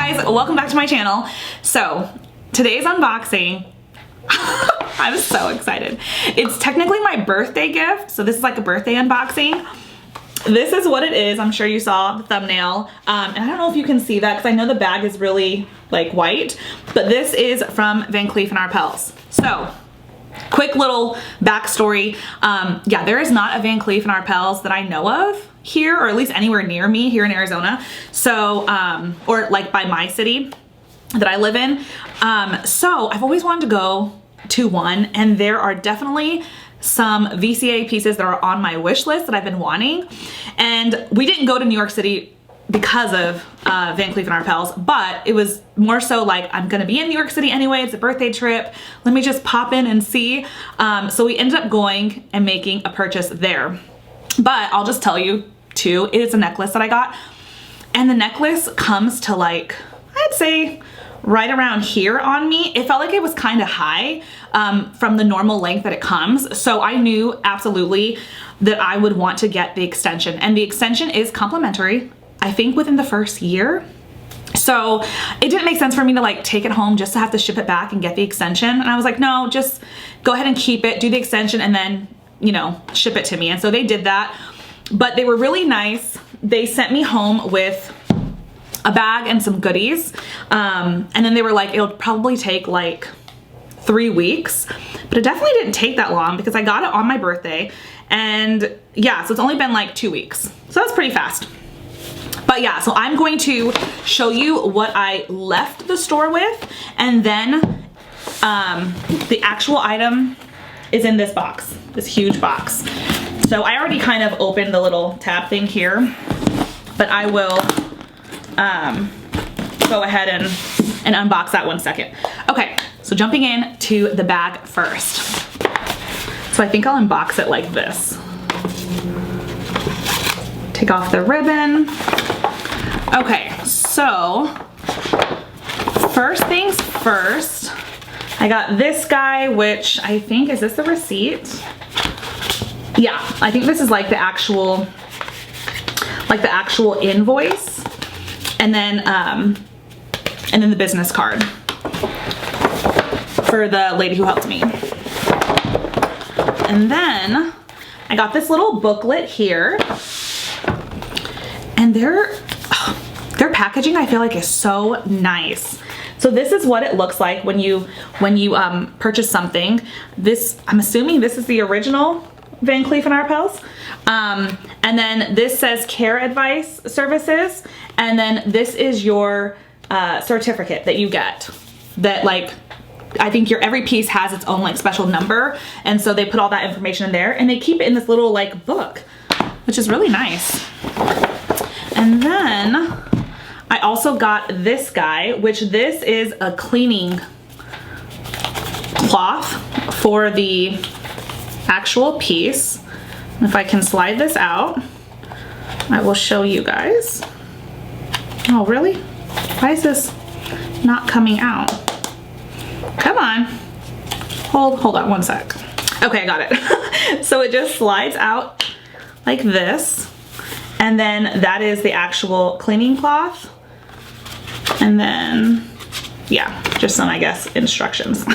Hey guys, welcome back to my channel. So today's unboxing, I'm so excited. It's technically my birthday gift. So this is like a birthday unboxing. This is what it is. I'm sure you saw the thumbnail. And I don't know if you can see that because I know the bag is really like white, but this is from Cleef Arpels. So quick little backstory. Yeah, there is not a Cleef Arpels that I know of here, or at least anywhere near me here in Arizona. So, or like by my city that I live in. So I've always wanted to go to one, and there are definitely some VCA pieces that are on my wish list that I've been wanting. And we didn't go to New York City because of Cleef Arpels, but it was more so like, I'm gonna be in New York City anyway, it's a birthday trip, let me just pop in and see. So we ended up going and making a purchase there. But I'll just tell you too, it is a necklace that I got, and the necklace comes to like, I'd say right around here on me. It felt like it was kind of high from the normal length that it comes. So I knew absolutely that I would want to get the extension, and the extension is complimentary, I think within the first year. So it didn't make sense for me to like take it home just to have to ship it back and get the extension. And I was like, no, just go ahead and keep it, do the extension, and then, you know, ship it to me. And so they did that, but they were really nice. They sent me home with a bag and some goodies. And then they were like, it'll probably take like 3 weeks, but it definitely didn't take that long because I got it on my birthday. And yeah, so it's only been like 2 weeks. So that's pretty fast. But yeah, so I'm going to show you what I left the store with, and then the actual item is in this box, this huge box. So I already kind of opened the little tab thing here, but I will go ahead and unbox that 1 second. Okay, so jumping in to the bag first. So I think I'll unbox it like this. Take off the ribbon. Okay, so first things first, I got this guy, which I think, is this the receipt? Yeah, I think this is like the actual invoice, and then the business card for the lady who helped me. And then I got this little booklet here, and their packaging I feel like is so nice. So this is what it looks like when you purchase something. This, I'm assuming this is the original Cleef Arpels. And then this says care advice services, and then this is your certificate that you get, that like, I think every piece has its own like special number, and so they put all that information in there, and they keep it in this little like book, which is really nice. And then I also got this guy, which this is a cleaning cloth for the actual piece. If I can slide this out, I will show you guys. Oh, really? Why is this not coming out? Come on. Hold on 1 sec. Okay, I got it. So it just slides out like this. And then that is the actual cleaning cloth. And then, yeah, just some, I guess, instructions.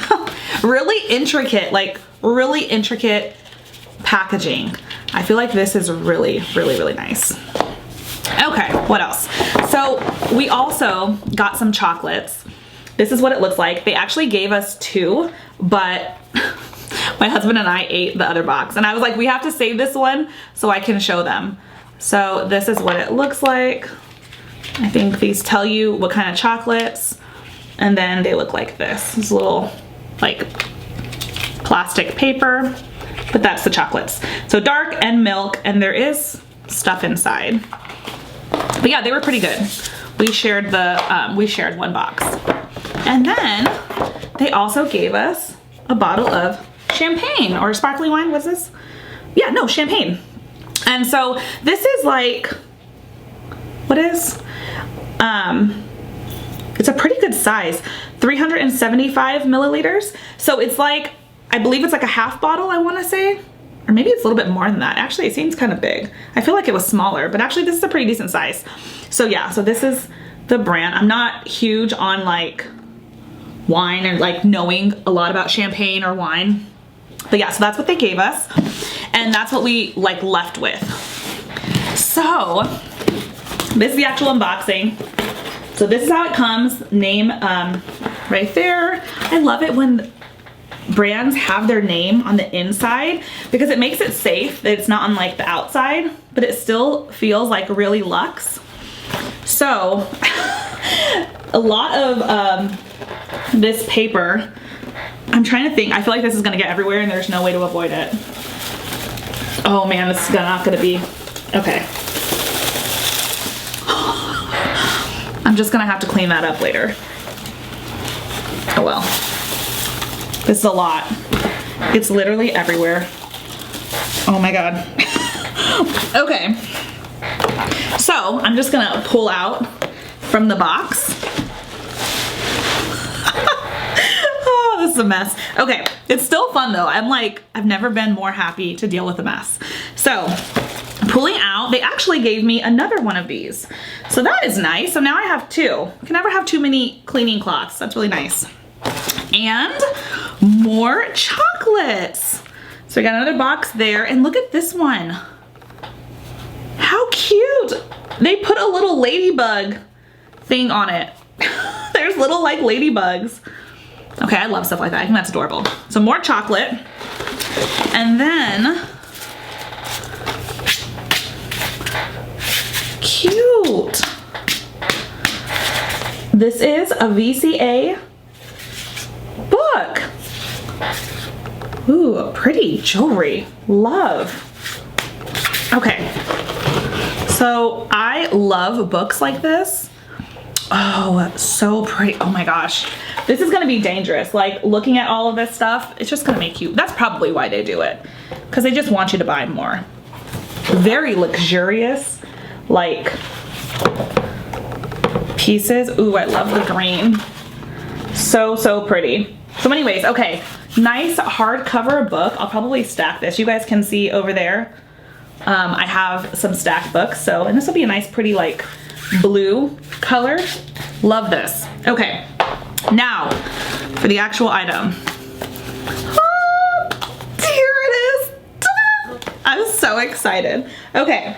Really intricate, like really intricate packaging. I feel like this is really, really, really nice. Okay, what else? So we also got some chocolates. This is what it looks like. They actually gave us 2, but my husband and I ate the other box. And I was like, we have to save this one so I can show them. So this is what it looks like. I think these tell you what kind of chocolates, and then they look like this. This little like plastic paper, but that's the chocolates. So dark and milk, and there is stuff inside. But yeah, they were pretty good. We shared one box. And then they also gave us a bottle of champagne or sparkling wine. What's this? Yeah, no, champagne. And so this is like, what is, it's a pretty good size, 375 milliliters. So it's like, I believe it's like a half bottle, I want to say, or maybe it's a little bit more than that. Actually, it seems kind of big. I feel like it was smaller, but actually this is a pretty decent size. So yeah, so this is the brand. I'm not huge on like wine or like knowing a lot about champagne or wine. But yeah, so that's what they gave us. And that's what we like left with. So this is the actual unboxing. So this is how it comes. Name right there. I love it when brands have their name on the inside because it makes it safe that it's not on like the outside, but it still feels like really luxe. So a lot of this paper, I'm trying to think, I feel like this is gonna get everywhere and there's no way to avoid it. Oh man, this is not gonna be, okay. I'm just gonna have to clean that up later. Oh well. This is a lot. It's literally everywhere. Oh my God. Okay. So I'm just gonna pull out from the box. Oh, this is a mess. Okay, it's still fun though. I've never been more happy to deal with a mess. So pulling out, they actually gave me another one of these. So that is nice. So now I have two. You can never have too many cleaning cloths. That's really nice. And more chocolates. So we got another box there, and look at this one. How cute. They put a little ladybug thing on it. There's little like ladybugs. Okay, I love stuff like that. I think that's adorable. So more chocolate. And then, cute. This is a VCA book. Ooh, pretty jewelry. Love. Okay. So I love books like this. Oh, so pretty. Oh my gosh. This is gonna be dangerous. Like looking at all of this stuff, it's just gonna make you, that's probably why they do it. Because they just want you to buy more. Very luxurious, like pieces. Ooh, I love the green. So, so pretty. So anyways, okay. Nice hardcover book. I'll probably stack this. You guys can see over there. I have some stacked books. So, and this will be a nice pretty like blue color. Love this. Okay. Now for the actual item. Oh, here it is. Ta-da! I'm so excited. Okay.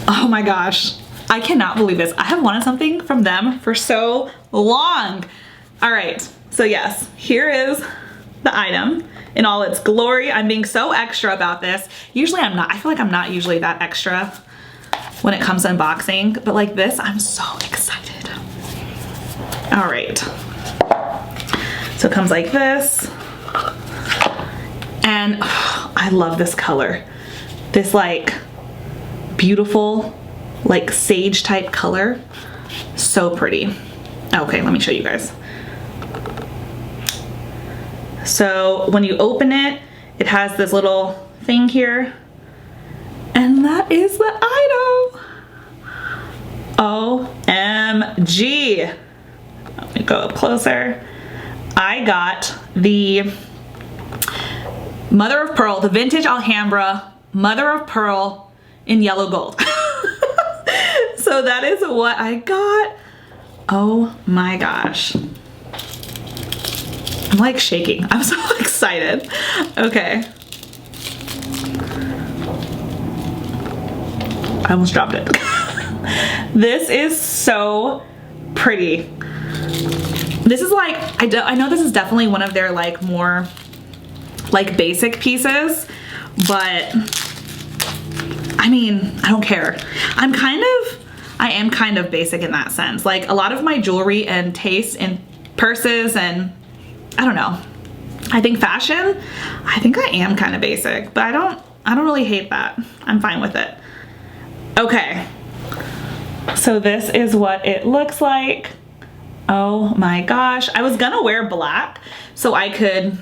Oh my gosh. I cannot believe this. I have wanted something from them for so long. All right. So yes, here is the item in all its glory. I'm being so extra about this. Usually I'm not. I feel like I'm not usually that extra when it comes to unboxing, but like this, I'm so excited. All right. So it comes like this. And oh, I love this color. This like beautiful, like sage type color. So pretty. Okay, let me show you guys. So when you open it, it has this little thing here. And that is the item. OMG. Let me go up closer. I got the Mother of Pearl, the vintage Alhambra Mother of Pearl in yellow gold. So that is what I got. Oh my gosh. I'm like shaking. I'm so excited. Okay. I almost dropped it. This is so pretty. This is like, I know this is definitely one of their like more like basic pieces, but I mean, I don't care. I am kind of basic in that sense. Like a lot of my jewelry and taste in purses and I don't know. I think fashion, I think I am kind of basic, but I don't really hate that. I'm fine with it. Okay. So this is what it looks like. Oh my gosh. I was gonna wear black so I could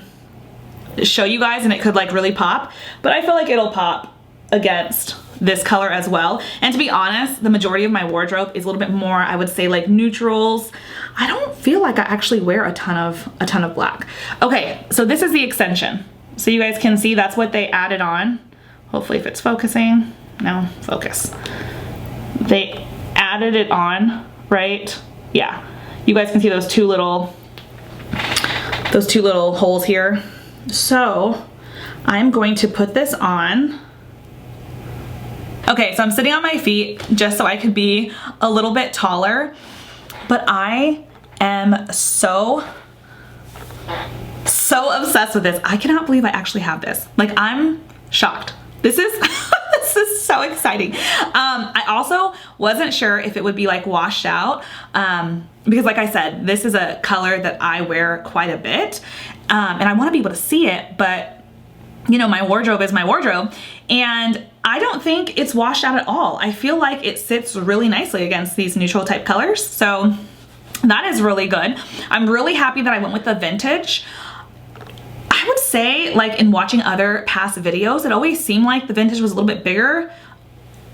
show you guys and it could like really pop, but I feel like it'll pop against this color as well. And to be honest, the majority of my wardrobe is a little bit more, I would say like neutrals. I don't feel like I actually wear a ton of black. Okay, so this is the extension. So you guys can see that's what they added on. Hopefully if it's focusing. No, focus. They added it on, right? Yeah, you guys can see those two little holes here. So I'm going to put this on. Okay, so I'm sitting on my feet just so I could be a little bit taller, but I am so obsessed with this. I cannot believe I actually have this. Like, I'm shocked. This is this is so exciting. I also wasn't sure if it would be like washed out, because like I said, this is a color that I wear quite a bit, and I want to be able to see it, but you know, my wardrobe is my wardrobe, and I don't think it's washed out at all. I feel like it sits really nicely against these neutral type colors, so that is really good. I'm really happy that I went with the vintage. I would say, like, in watching other past videos, it always seemed like the vintage was a little bit bigger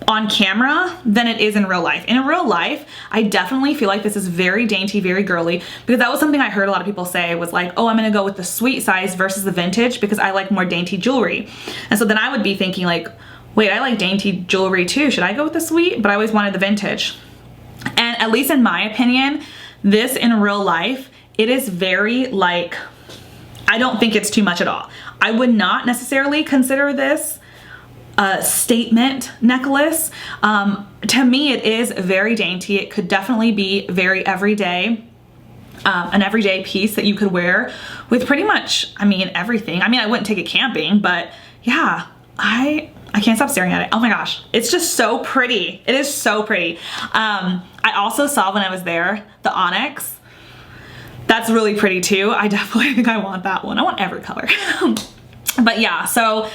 on camera than it is in real life. In real life, I definitely feel like this is very dainty, very girly, because that was something I heard a lot of people say was like, oh, I'm gonna go with the sweet size versus the vintage because I like more dainty jewelry. And so then I would be thinking like, wait, I like dainty jewelry too. Should I go with the sweet? But I always wanted the vintage. And at least in my opinion, this in real life, it is very like, I don't think it's too much at all. I would not necessarily consider this a statement necklace. To me, it is very dainty. It could definitely be very everyday, an everyday piece that you could wear with pretty much, I mean, everything. I mean, I wouldn't take it camping, but yeah, I can't stop staring at it. Oh my gosh, it's just so pretty. It is so pretty. I also saw when I was there, the onyx. That's really pretty too. I definitely think I want that one. I want every color. But yeah, so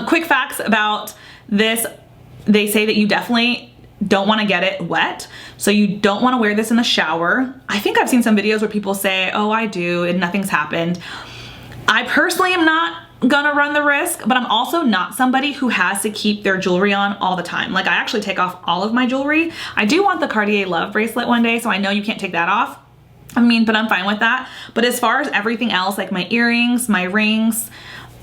quick facts about this. They say that you definitely don't want to get it wet. So you don't want to wear this in the shower. I think I've seen some videos where people say, oh, I do, and nothing's happened. I personally am not gonna run the risk, but I'm also not somebody who has to keep their jewelry on all the time. Like, I actually take off all of my jewelry. I do want the Cartier Love bracelet one day, so I know you can't take that off. I mean, but I'm fine with that. But as far as everything else, like my earrings, my rings,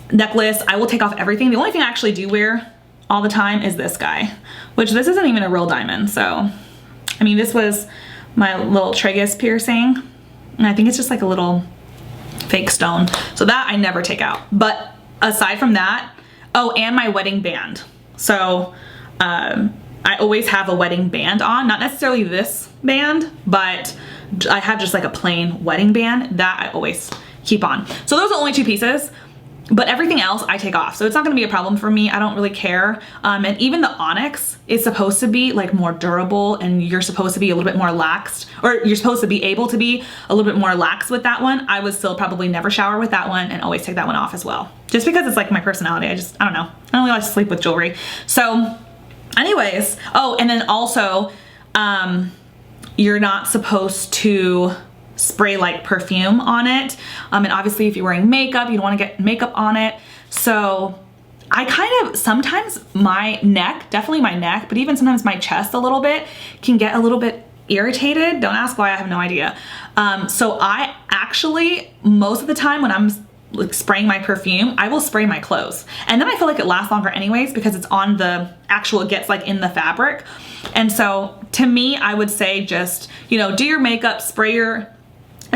necklace, I will take off everything. The only thing I actually do wear all the time is this guy, which this isn't even a real diamond. So, I mean, this was my little tragus piercing, and I think it's just like a little fake stone. So that I never take out. But aside from that, oh, and my wedding band. So, I always have a wedding band on, not necessarily this band, but I have just like a plain wedding band that I always keep on. So those are the only two pieces, but everything else I take off. So it's not gonna be a problem for me. I don't really care. And even the onyx is supposed to be like more durable, and you're supposed to be a little bit more laxed, or you're supposed to be able to be a little bit more lax with that one. I would still probably never shower with that one and always take that one off as well. Just because it's like my personality. I don't know. I don't really like to sleep with jewelry. So anyways, oh, and then also, you're not supposed to spray like perfume on it. And obviously if you're wearing makeup, you don't want to get makeup on it. So I kind of, sometimes my neck, definitely my neck, but even sometimes my chest a little bit can get a little bit irritated. Don't ask why, I have no idea. So I actually, most of the time when I'm like spraying my perfume, I will spray my clothes. And then I feel like it lasts longer anyways because it's on the actual, it gets like in the fabric. And so to me, I would say just, you know, do your makeup, spray your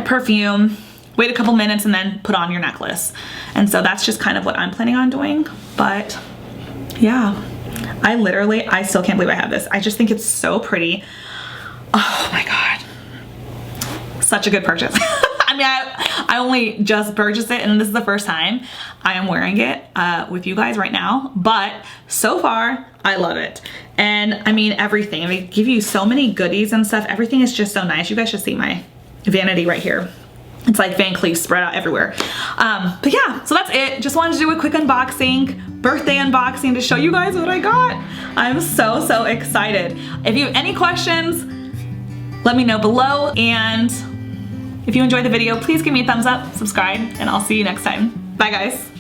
perfume, wait a couple minutes, and then put on your necklace. And so that's just kind of what I'm planning on doing. But yeah, I still can't believe I have this. I just think it's so pretty. Oh my God. Such a good purchase. I mean, I only just purchased it, and this is the first time I am wearing it with you guys right now, but so far I love it. And I mean, everything, they give you so many goodies and stuff. Everything is just so nice. You guys should see my vanity right here. It's like Van Cleef spread out everywhere. But yeah, so that's it. Just wanted to do a quick unboxing, birthday unboxing, to show you guys what I got. I'm so excited. If you have any questions, let me know below, and if you enjoyed the video, please give me a thumbs up, subscribe, and I'll see you next time. Bye guys.